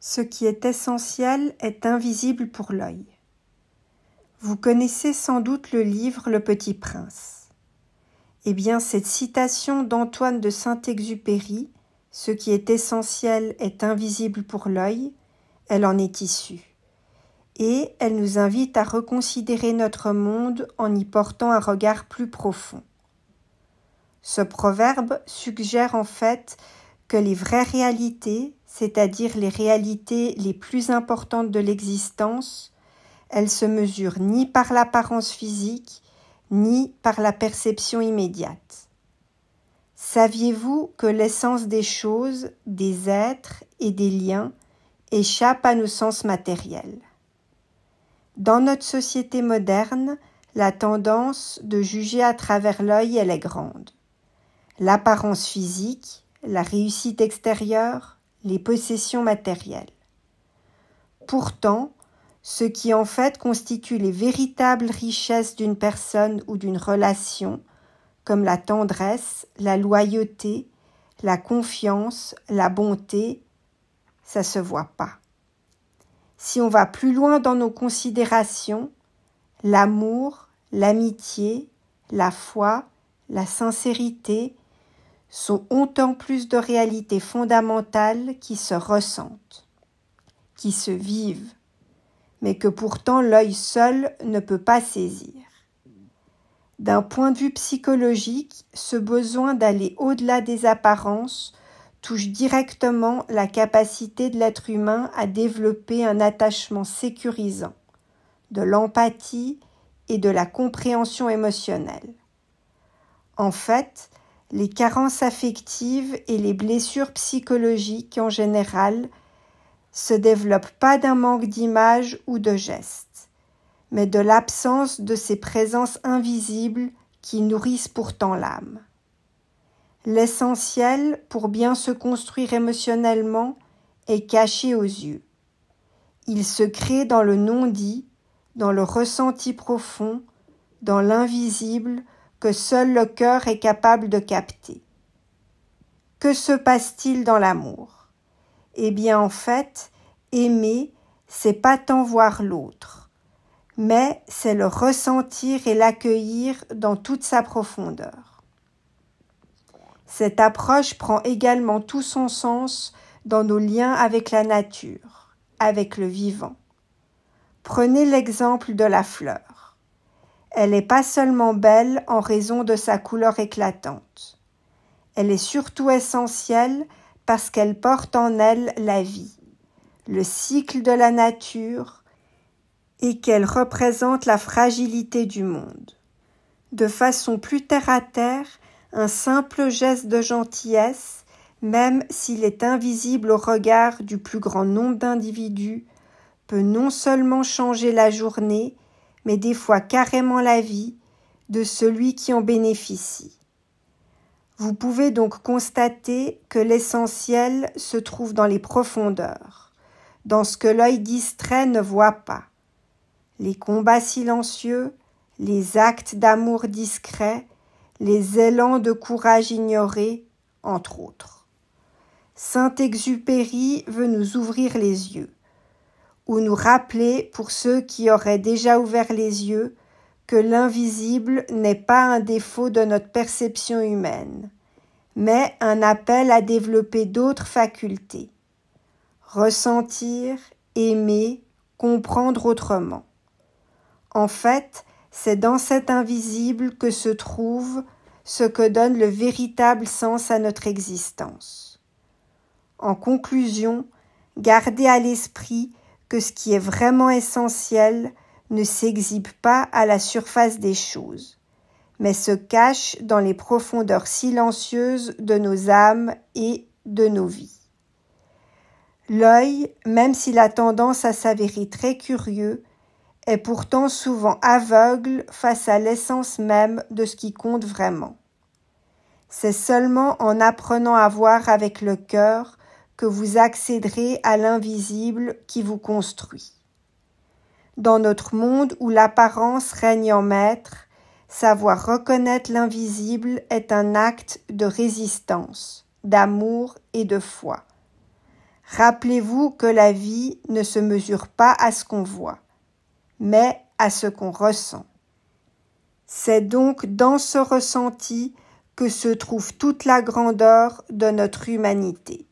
Ce qui est essentiel est invisible pour l'œil. Vous connaissez sans doute le livre Le Petit Prince. Eh bien, cette citation d'Antoine de Saint-Exupéry, « Ce qui est essentiel est invisible pour l'œil », elle en est issue. Et elle nous invite à reconsidérer notre monde en y portant un regard plus profond. Ce proverbe suggère en fait que les vraies réalités, c'est-à-dire les réalités les plus importantes de l'existence, elles se mesurent ni par l'apparence physique, ni par la perception immédiate. Saviez-vous que l'essence des choses, des êtres et des liens échappe à nos sens matériels ? Dans notre société moderne, la tendance de juger à travers l'œil, elle est grande. L'apparence physique, la réussite extérieure, les possessions matérielles. Pourtant, ce qui en fait constitue les véritables richesses d'une personne ou d'une relation, comme la tendresse, la loyauté, la confiance, la bonté, ça se voit pas. Si on va plus loin dans nos considérations, l'amour, l'amitié, la foi, la sincérité sont autant plus de réalités fondamentales qui se ressentent, qui se vivent, mais que pourtant l'œil seul ne peut pas saisir. D'un point de vue psychologique, ce besoin d'aller au-delà des apparences touche directement la capacité de l'être humain à développer un attachement sécurisant, de l'empathie et de la compréhension émotionnelle. En fait, les carences affectives et les blessures psychologiques en général se développent pas d'un manque d'images ou de gestes, mais de l'absence de ces présences invisibles qui nourrissent pourtant l'âme. L'essentiel pour bien se construire émotionnellement est caché aux yeux. Il se crée dans le non-dit, dans le ressenti profond, dans l'invisible que seul le cœur est capable de capter. Que se passe-t-il dans l'amour ? Eh bien, en fait, aimer, c'est pas tant voir l'autre, mais c'est le ressentir et l'accueillir dans toute sa profondeur. Cette approche prend également tout son sens dans nos liens avec la nature, avec le vivant. Prenez l'exemple de la fleur. Elle n'est pas seulement belle en raison de sa couleur éclatante. Elle est surtout essentielle parce qu'elle porte en elle la vie, le cycle de la nature, et qu'elle représente la fragilité du monde. De façon plus terre-à-terre, un simple geste de gentillesse, même s'il est invisible au regard du plus grand nombre d'individus, peut non seulement changer la journée, mais des fois carrément la vie de celui qui en bénéficie. Vous pouvez donc constater que l'essentiel se trouve dans les profondeurs, dans ce que l'œil distrait ne voit pas. Les combats silencieux, les actes d'amour discrets, les élans de courage ignorés, entre autres. Saint-Exupéry veut nous ouvrir les yeux, ou nous rappeler, pour ceux qui auraient déjà ouvert les yeux, que l'invisible n'est pas un défaut de notre perception humaine, mais un appel à développer d'autres facultés. Ressentir, aimer, comprendre autrement. En fait, c'est dans cet invisible que se trouve ce que donne le véritable sens à notre existence. En conclusion, gardez à l'esprit que ce qui est vraiment essentiel ne s'exhibe pas à la surface des choses, mais se cache dans les profondeurs silencieuses de nos âmes et de nos vies. L'œil, même s'il a tendance à s'avérer très curieux, est pourtant souvent aveugle face à l'essence même de ce qui compte vraiment. C'est seulement en apprenant à voir avec le cœur que vous accéderez à l'invisible qui vous construit. Dans notre monde où l'apparence règne en maître, savoir reconnaître l'invisible est un acte de résistance, d'amour et de foi. Rappelez-vous que la vie ne se mesure pas à ce qu'on voit, mais à ce qu'on ressent. C'est donc dans ce ressenti que se trouve toute la grandeur de notre humanité.